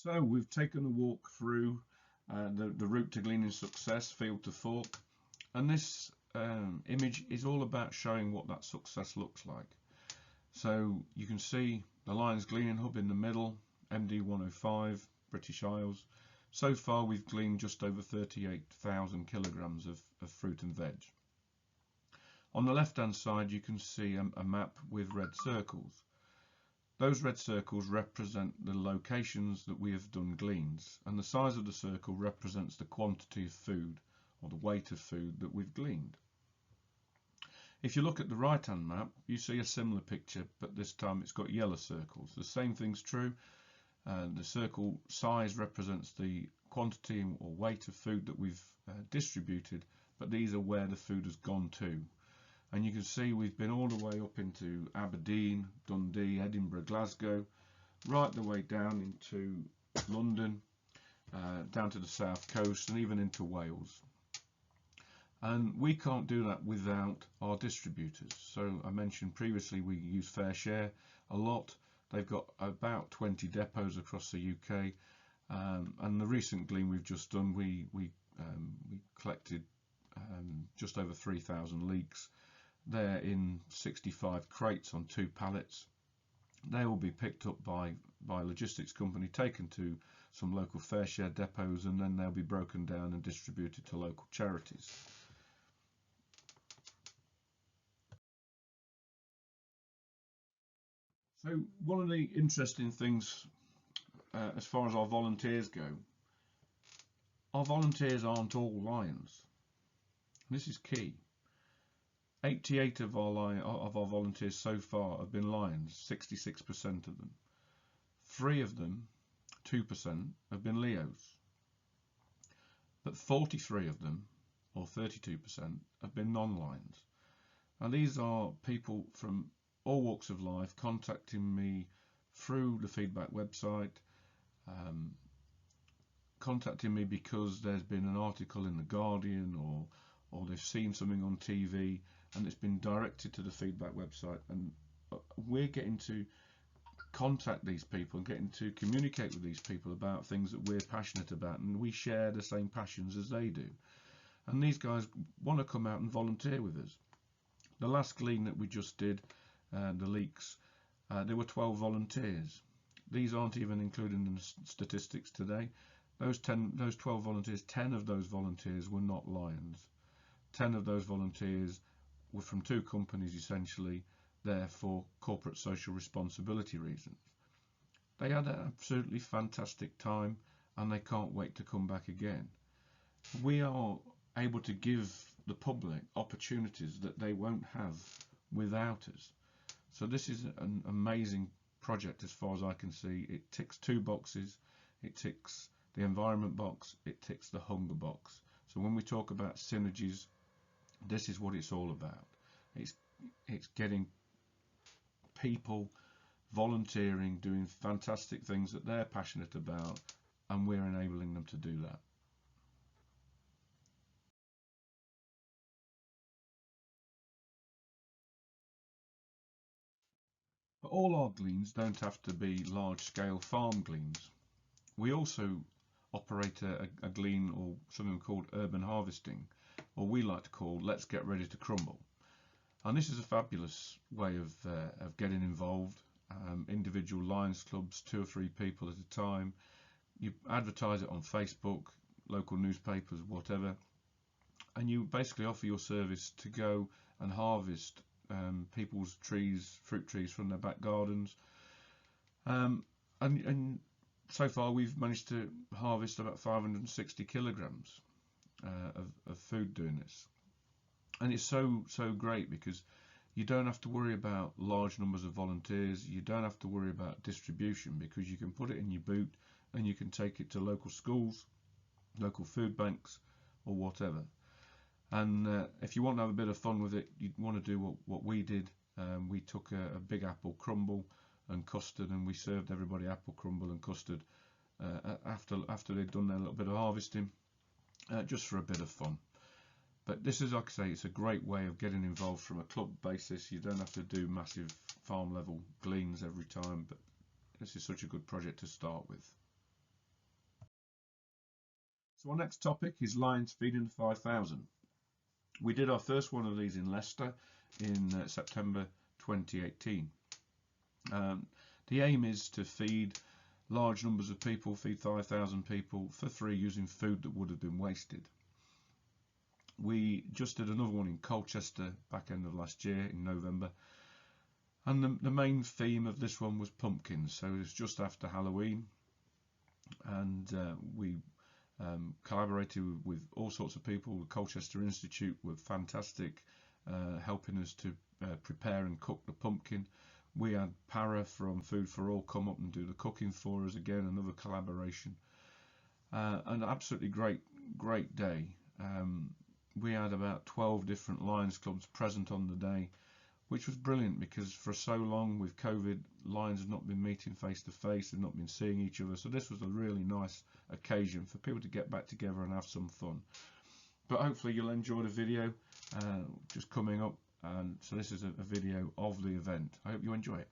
So we've taken a walk through the route to gleaning success, field to fork, and this image is all about showing what that success looks like. So you can see the Lions Gleaning Hub in the middle, MD 105, British Isles. So far we've gleaned just over 38,000 kilograms of fruit and veg. On the left hand side you can see a map with red circles. Those red circles represent the locations that we have done gleans, and the size of the circle represents the quantity of food or the weight of food that we've gleaned. If you look at the right hand map, you see a similar picture, but this time it's got yellow circles. The same thing's true. The circle size represents the quantity or weight of food that we've distributed, but these are where the food has gone to. And you can see we've been all the way up into Aberdeen, Dundee, Edinburgh, Glasgow, right the way down into London, down to the south coast, and even into Wales. And we can't do that without our distributors. So I mentioned previously we use Fair Share a lot. They've got about 20 depots across the UK, and the recent glean we've just done, we collected just over 3,000 leeks. They're in 65 crates on 2 pallets. They will be picked up by a logistics company, taken to some local Fair Share depots, and then they'll be broken down and distributed to local charities. So one of the interesting things as far as our volunteers go, our volunteers aren't all lions. This is key. 88 of our volunteers so far have been lions, 66% of them. 3 of them, 2%, have been Leos. But 43 of them, or 32%, have been non-lions. And these are people from all walks of life contacting me through the feedback website, contacting me because there's been an article in the Guardian or they've seen something on TV and it's been directed to the feedback website, and we're getting to contact these people and getting to communicate with these people about things that we're passionate about, and we share the same passions as they do. And these guys want to come out and volunteer with us. The last glean that we just did, the leeks, there were 12 volunteers. These aren't even included in the statistics today. Those 12 volunteers, 10 of those volunteers were not lions. 10 of those volunteers were from 2 companies, essentially there for corporate social responsibility reasons. They had an absolutely fantastic time and they can't wait to come back again. We are able to give the public opportunities that they won't have without us. So this is an amazing project as far as I can see. It ticks 2 boxes. It ticks the environment box, it ticks the hunger box. So when we talk about synergies, this is what it's all about. It's getting people volunteering, doing fantastic things that they're passionate about, and we're enabling them to do that. But all our gleans don't have to be large-scale farm gleans. We also operate a glean or something called urban harvesting, or we like to call Let's Get Ready to Crumble. And this is a fabulous way of getting involved. Individual Lions clubs, 2 or 3 people at a time. You advertise it on Facebook, local newspapers, whatever, and you basically offer your service to go and harvest people's trees, fruit trees from their back gardens. And so far we've managed to harvest about 560 kilograms of food doing this. And it's so great because you don't have to worry about large numbers of volunteers, you don't have to worry about distribution, because you can put it in your boot and you can take it to local schools, local food banks or whatever. And if you want to have a bit of fun with it, you'd want to do what we did. We took a big apple crumble and custard, and we served everybody apple crumble and custard after they'd done their little bit of harvesting, just for a bit of fun. But this is, like I say, it's a great way of getting involved from a club basis. You don't have to do massive farm level gleans every time, but this is such a good project to start with. So our next topic is Lions Feeding the 5,000. We did our first one of these in Leicester in September 2018. The aim is to feed large numbers of people, feed 5,000 people for free using food that would have been wasted. We just did another one in Colchester back end of last year in November, and the main theme of this one was pumpkins. So it was just after Halloween, and we collaborated with all sorts of people. The Colchester Institute were fantastic, helping us to prepare and cook the pumpkin. We had Para from Food for All come up and do the cooking for us again, another collaboration. An absolutely great day. We had about 12 different Lions clubs present on the day, which was brilliant because for so long with COVID, Lions have not been meeting face to face, they've not been seeing each other. So this was a really nice occasion for people to get back together and have some fun. But hopefully you'll enjoy the video just coming up. And so this is a video of the event. I hope you enjoy it.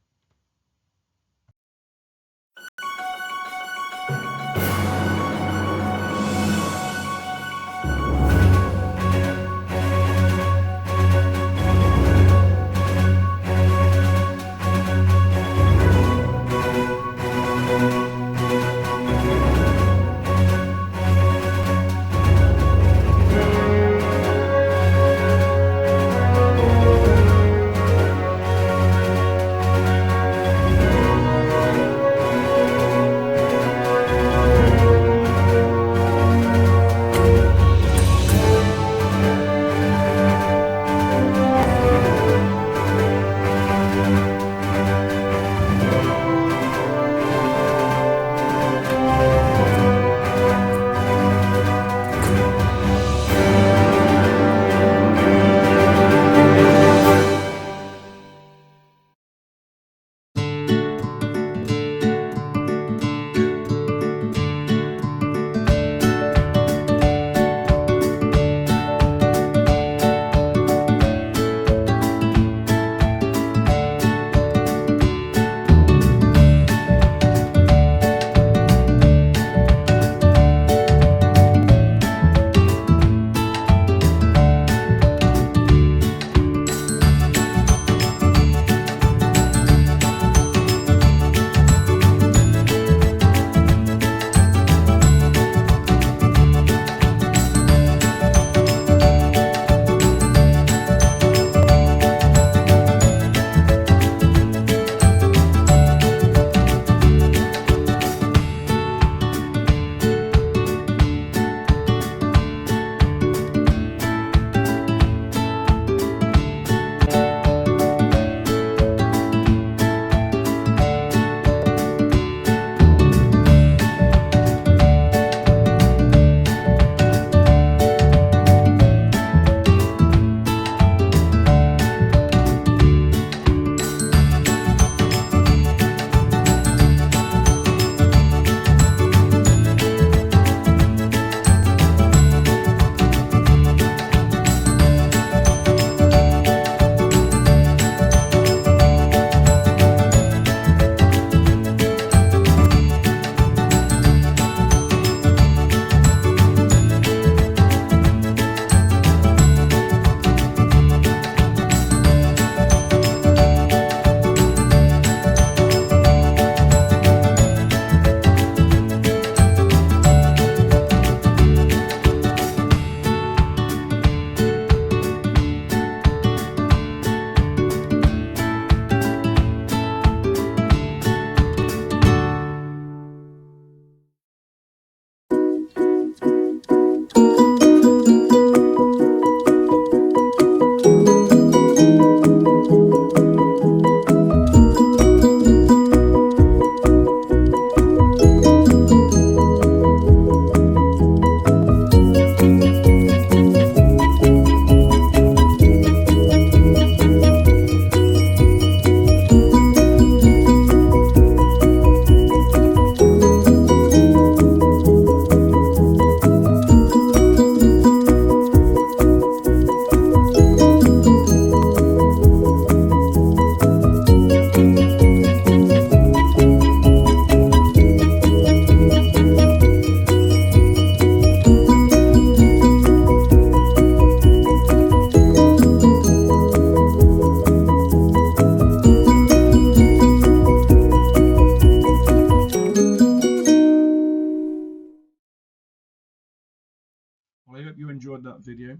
hope you enjoyed that video.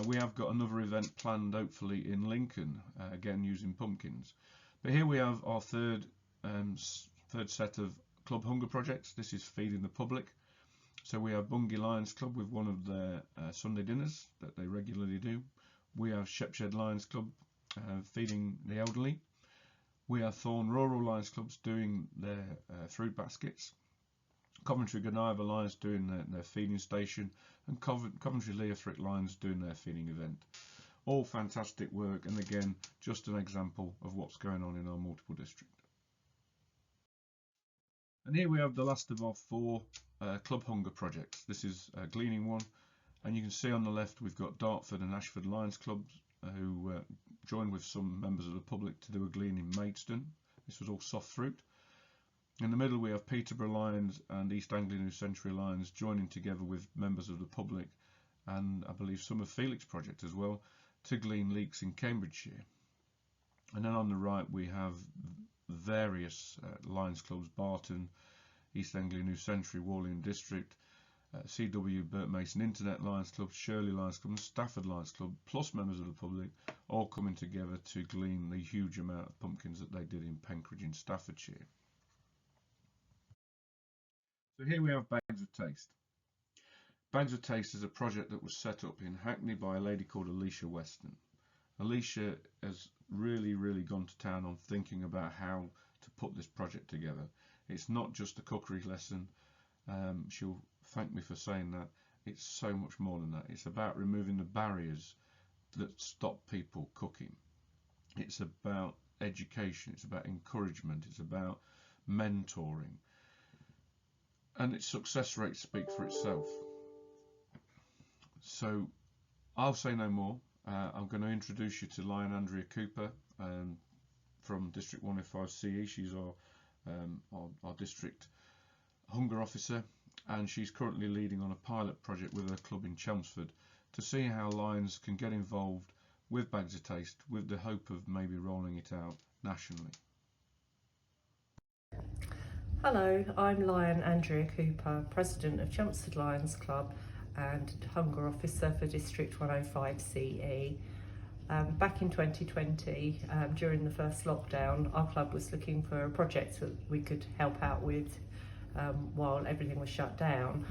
We have got another event planned, hopefully in Lincoln, again using pumpkins. But here we have our third set of Club Hunger projects. This is feeding the public. So we have Bungay Lions Club with one of their Sunday dinners that they regularly do. We have Shepshed Lions Club feeding the elderly. We have Thorn Rural Lions Clubs doing their fruit baskets. Coventry Godiva Lions doing their feeding station, and Coventry Leothric Lions doing their feeding event. All fantastic work, and again, just an example of what's going on in our multiple district. And here we have the last of our 4 Club Hunger projects. This is a gleaning one, and you can see on the left we've got Dartford and Ashford Lions Clubs who joined with some members of the public to do a glean in Maidstone. This was all soft fruit. In the middle we have Peterborough Lions and East Anglia New Century Lions joining together with members of the public, and I believe some of Felix Project as well, to glean leeks in Cambridgeshire. And then on the right we have various Lions Clubs: Barton, East Anglia New Century, Warling District, CW Burt Mason Internet Lions Club, Shirley Lions Club and Stafford Lions Club, plus members of the public, all coming together to glean the huge amount of pumpkins that they did in Penkridge in Staffordshire. So here we have Bags of Taste. Bags of Taste is a project that was set up in Hackney by a lady called Alicia Weston. Alicia has really gone to town on thinking about how to put this project together. It's not just a cookery lesson. She'll thank me for saying that. It's so much more than that. It's about removing the barriers that stop people cooking. It's about education. It's about encouragement. It's about mentoring. And its success rates speak for itself. So I'll say no more. I'm going to introduce you to Lion Andrea Cooper from District 105 CE. She's our district hunger officer, and she's currently leading on a pilot project with her club in Chelmsford to see how lions can get involved with Bags of Taste, with the hope of maybe rolling it out nationally. Hello, I'm Lion Andrea Cooper, President of Chelmsford Lions Club and Hunger Officer for District 105 CE. Back in 2020, during the first lockdown, our club was looking for a project that we could help out with while everything was shut down.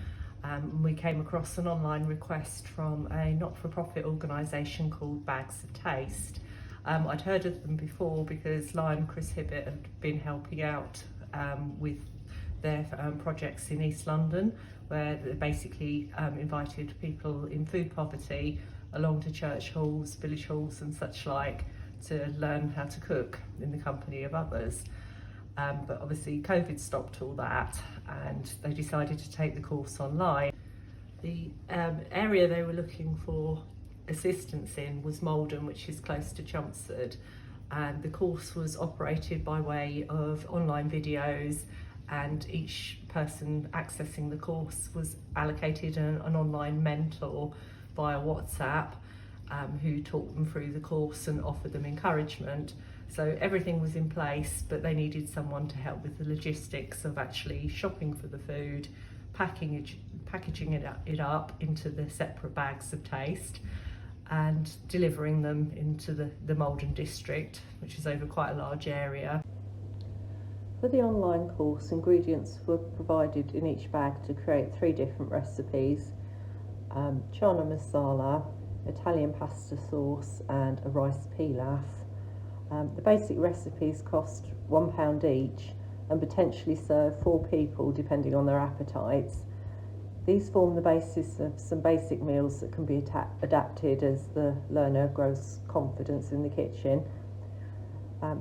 We came across an online request from a not-for-profit organisation called Bags of Taste. I'd heard of them before because Lion Chris Hibbett had been helping out with their projects in East London, where they basically invited people in food poverty along to church halls, village halls and such like to learn how to cook in the company of others. But obviously COVID stopped all that and they decided to take the course online. The area they were looking for assistance in was Maldon, which is close to Chelmsford, and the course was operated by way of online videos, and each person accessing the course was allocated an online mentor via WhatsApp who talked them through the course and offered them encouragement. So everything was in place, but they needed someone to help with the logistics of actually shopping for the food, packaging it up into the separate bags of taste, and delivering them into the Maldon district, which is over quite a large area. For the online course, ingredients were provided in each bag to create 3 different recipes: chana masala, Italian pasta sauce and a rice pilaf. The basic recipes cost £1 each and potentially serve 4 people depending on their appetites. These form the basis of some basic meals that can be adapted as the learner grows confidence in the kitchen.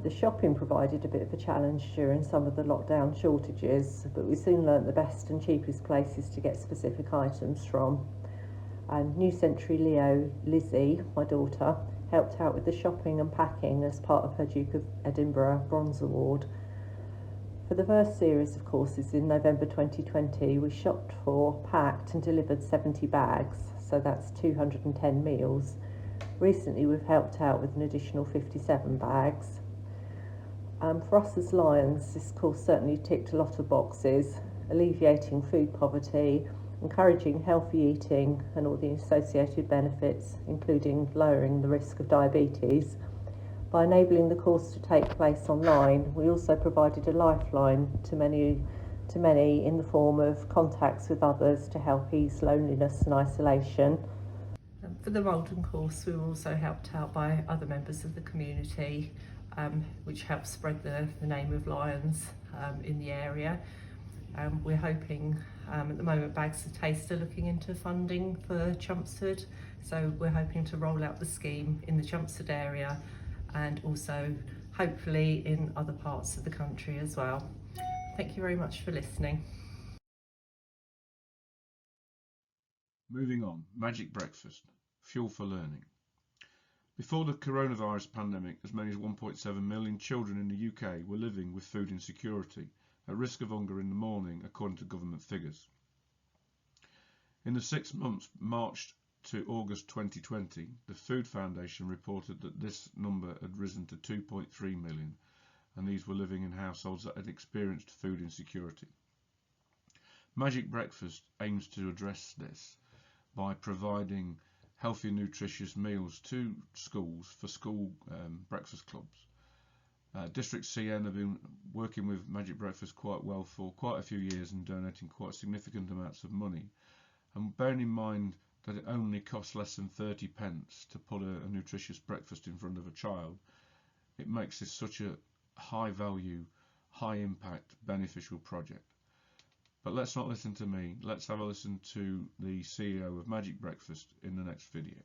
The shopping provided a bit of a challenge during some of the lockdown shortages, but we soon learnt the best and cheapest places to get specific items from. And New Century Leo, Lizzie, my daughter, helped out with the shopping and packing as part of her Duke of Edinburgh Bronze Award. For the first series of courses in November 2020, we shopped for, packed and delivered 70 bags, so that's 210 meals. Recently we've helped out with an additional 57 bags. For us as Lions, this course certainly ticked a lot of boxes, alleviating food poverty, encouraging healthy eating and all the associated benefits, including lowering the risk of diabetes. By enabling the course to take place online, we also provided a lifeline to many in the form of contacts with others to help ease loneliness and isolation. For the Walden course, we were also helped out by other members of the community, which helped spread the name of Lions in the area. We're hoping, at the moment, Bags of Taste are looking into funding for Chelmsford, so we're hoping to roll out the scheme in the Chelmsford area and also hopefully in other parts of the country as well. Thank you very much for listening. Moving on, Magic Breakfast, Fuel for Learning. Before the coronavirus pandemic, as many as 1.7 million children in the UK were living with food insecurity, at risk of hunger in the morning, according to government figures. In the 6 months, March to August 2020, the Food Foundation reported that this number had risen to 2.3 million, and these were living in households that had experienced food insecurity. Magic Breakfast aims to address this by providing healthy, nutritious meals to schools for school breakfast clubs. District CN have been working with Magic Breakfast quite well for quite a few years and donating quite significant amounts of money. And bearing in mind that it only costs less than 30p to put a nutritious breakfast in front of a child, it makes this such a high value, high impact, beneficial project. But let's not listen to me, let's have a listen to the CEO of Magic Breakfast in the next video.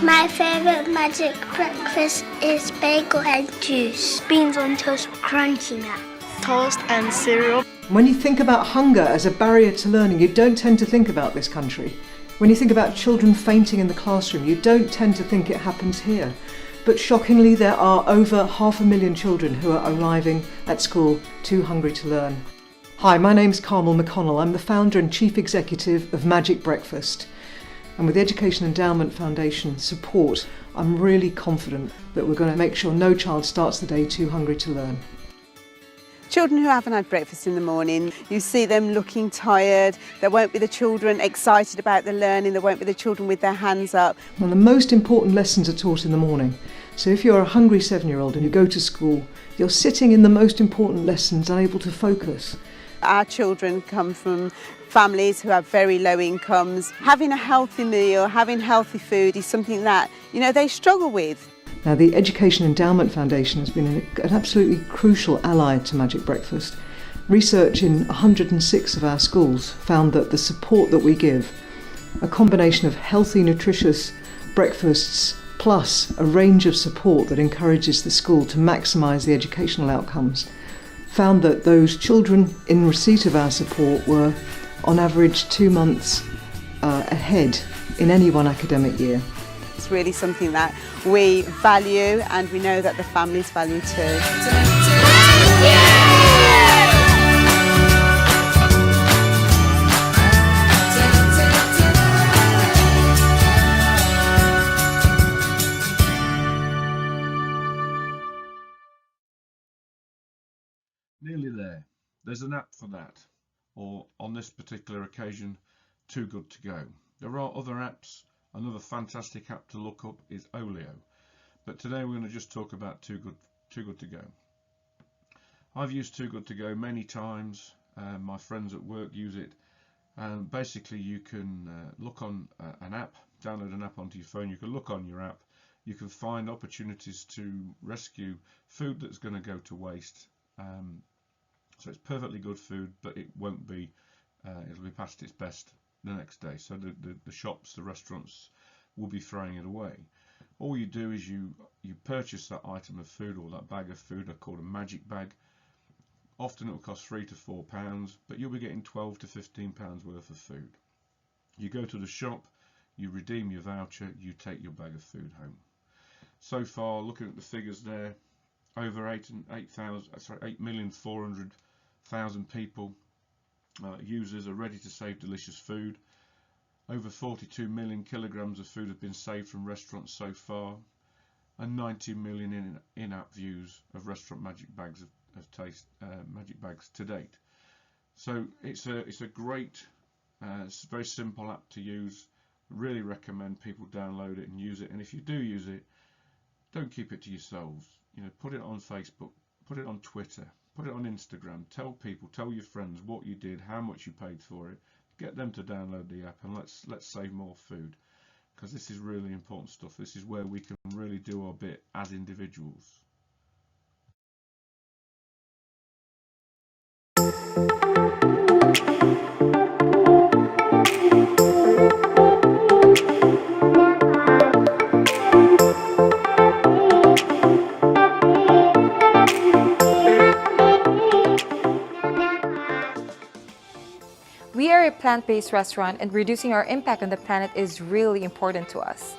My favourite Magic Breakfast is bagel and juice. Beans on toast, crunchy nut. Toast and cereal. When you think about hunger as a barrier to learning, you don't tend to think about this country. When you think about children fainting in the classroom, you don't tend to think it happens here. But shockingly, there are over 500,000 children who are arriving at school too hungry to learn. Hi, my name's Carmel McConnell. I'm the founder and chief executive of Magic Breakfast. And with the Education Endowment Foundation support, I'm really confident that we're going to make sure no child starts the day too hungry to learn. Children who haven't had breakfast in the morning, you see them looking tired. There won't be the children excited about the learning. There won't be the children with their hands up. And the most important lessons are taught in the morning. So if you're a hungry 7-year-old and you go to school, you're sitting in the most important lessons, unable to focus. Our children come from families who have very low incomes. Having a healthy meal, having healthy food is something that, they struggle with. Now, the Education Endowment Foundation has been an absolutely crucial ally to Magic Breakfast. Research in 106 of our schools found that the support that we give, a combination of healthy, nutritious breakfasts plus a range of support that encourages the school to maximise the educational outcomes, found that those children in receipt of our support were on average 2 months ahead in any one academic year. It's really something that we value, and we know that the families value too. Nearly there. There's an app for that, or on this particular occasion, Too Good To Go. There are other apps. Another fantastic app to look up is Olio, but today we're going to just talk about Too Good To Go. I've used Too Good To Go many times. My friends at work use it, and basically you can look on an app, download an app onto your phone. You can look on your app. You can find opportunities to rescue food that's going to go to waste. So it's perfectly good food, but it won't be. It'll be past its best the next day. So the shops, the restaurants will be throwing it away. All you do is you purchase that item of food or that bag of food, called a magic bag. Often it will cost £3 to £4, but you'll be getting £12 to £15 worth of food. You go to the shop, you redeem your voucher, you take your bag of food home. So far, looking at the figures there, over 8,400,000 people, users are ready to save delicious food. Over 42 million kilograms of food have been saved from restaurants so far. and 90 million in-app views of restaurant magic bags magic bags to date. So it's a great, it's a very simple app to use. Really recommend people download it and use it. And if you do use it, don't keep it to yourselves. You know, put it on Facebook, put it on Twitter, put it on Instagram. Tell people, tell your friends what you did, how much you paid for it. Get them to download the app, and let's save more food, because this is really important stuff. This is where we can really do our bit as individuals. We are a plant-based restaurant, and reducing our impact on the planet is really important to us.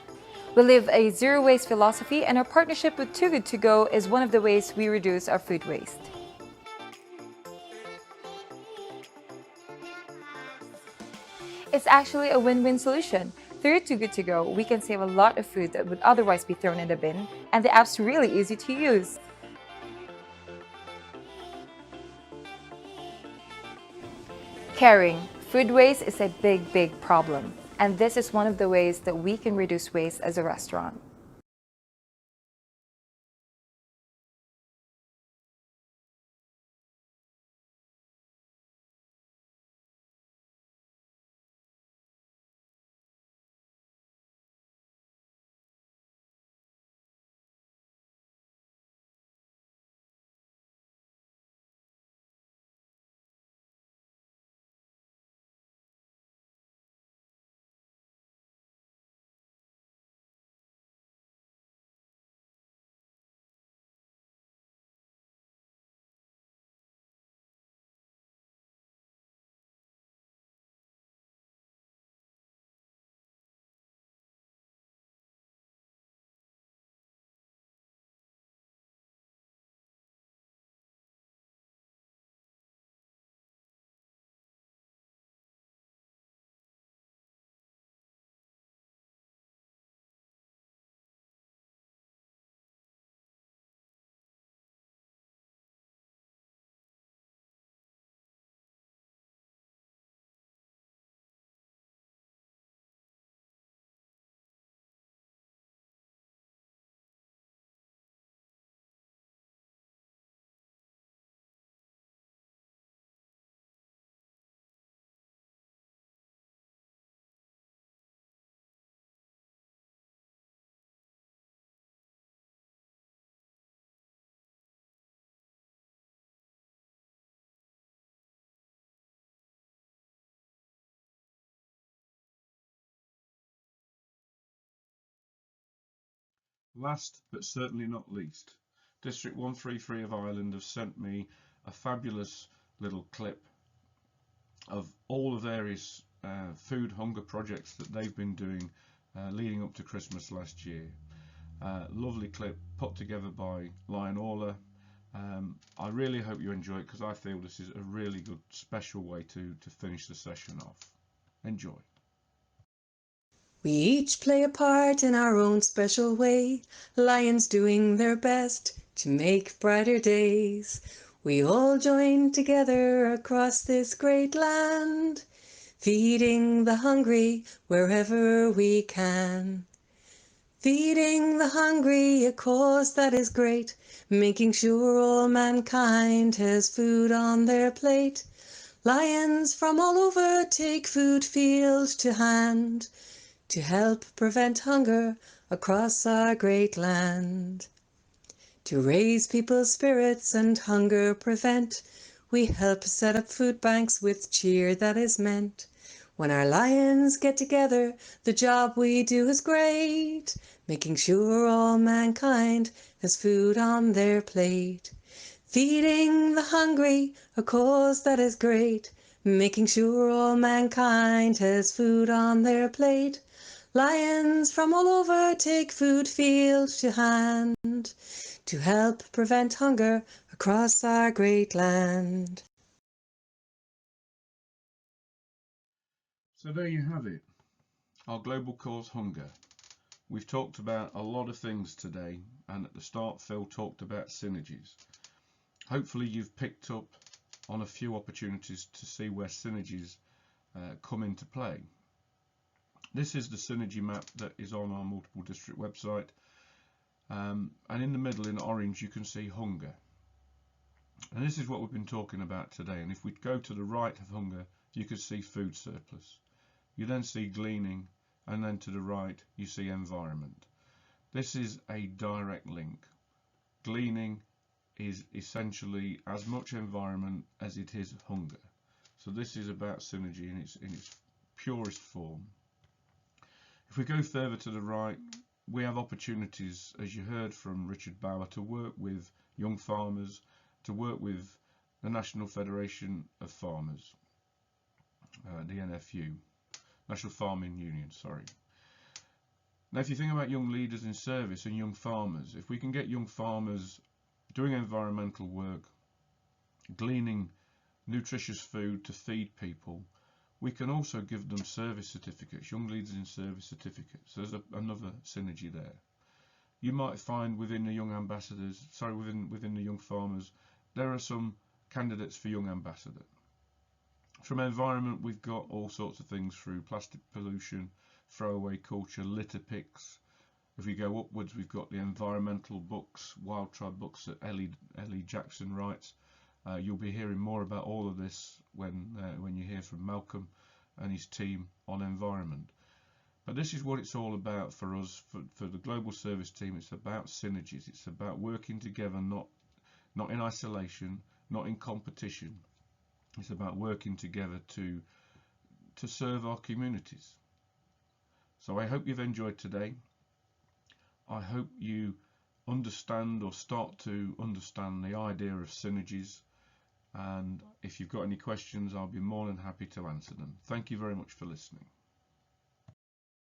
We live a zero-waste philosophy, and our partnership with Too Good To Go is one of the ways we reduce our food waste. It's actually a win-win solution. Through Too Good To Go, we can save a lot of food that would otherwise be thrown in the bin, and the app's really easy to use. Caring. Food waste is a big problem, and this is one of the ways that we can reduce waste as a restaurant. Last but certainly not least, District 133 of Ireland have sent me a fabulous little clip of all the various food hunger projects that they've been doing leading up to Christmas last year. Lovely clip put together by Lion Orla. I really hope you enjoy it, because I feel this is a really good special way to finish the session off. Enjoy. We each play a part in our own special way, lions doing their best to make brighter days. We all join together across this great land, feeding the hungry wherever we can. Feeding the hungry, a cause that is great, making sure all mankind has food on their plate. Lions from all over take food field to hand, to help prevent hunger across our great land. To raise people's spirits and hunger prevent, we help set up food banks with cheer that is meant. When our lions get together, the job we do is great, making sure all mankind has food on their plate. Feeding the hungry, a cause that is great, making sure all mankind has food on their plate. Lions from all over take food field to hand, to help prevent hunger across our great land. So there you have it, our global cause hunger. We've talked about a lot of things today, and at the start Phil talked about synergies. Hopefully you've picked up on a few opportunities to see where synergies come into play. This is the synergy map that is on our multiple district website, and in the middle in orange you can see hunger, and this is what we've been talking about today. And if we go to the right of hunger, you can see food surplus, you then see gleaning, and then to the right you see environment. This is a direct link. Gleaning is essentially as much environment as it is hunger. So this is about synergy in its purest form. If we go further to the right, we have opportunities, as you heard from Richard Bauer, to work with young farmers, to work with the National Federation of Farmers, the NFU, National Farming Union, sorry. Now if you think about young leaders in service and young farmers, if we can get young farmers doing environmental work, gleaning nutritious food to feed people, we can also give them service certificates, young leaders in service certificates. So there's another synergy there. You might find within the young ambassadors, sorry, within the young farmers, there are some candidates for young ambassador. From environment, we've got all sorts of things through plastic pollution, throwaway culture, litter picks. If we go upwards, we've got the environmental books, Wild Tribe books that Ellie Jackson writes. You'll be hearing more about all of this when you hear from Malcolm and his team on environment. But this is what it's all about for us, for the global service team. It's about synergies. It's about working together, not in isolation, not in competition. It's about working together to serve our communities. So I hope you've enjoyed today. I hope you understand or start to understand the idea of synergies, and if you've got any questions, I'll be more than happy to answer them. Thank you very much for listening.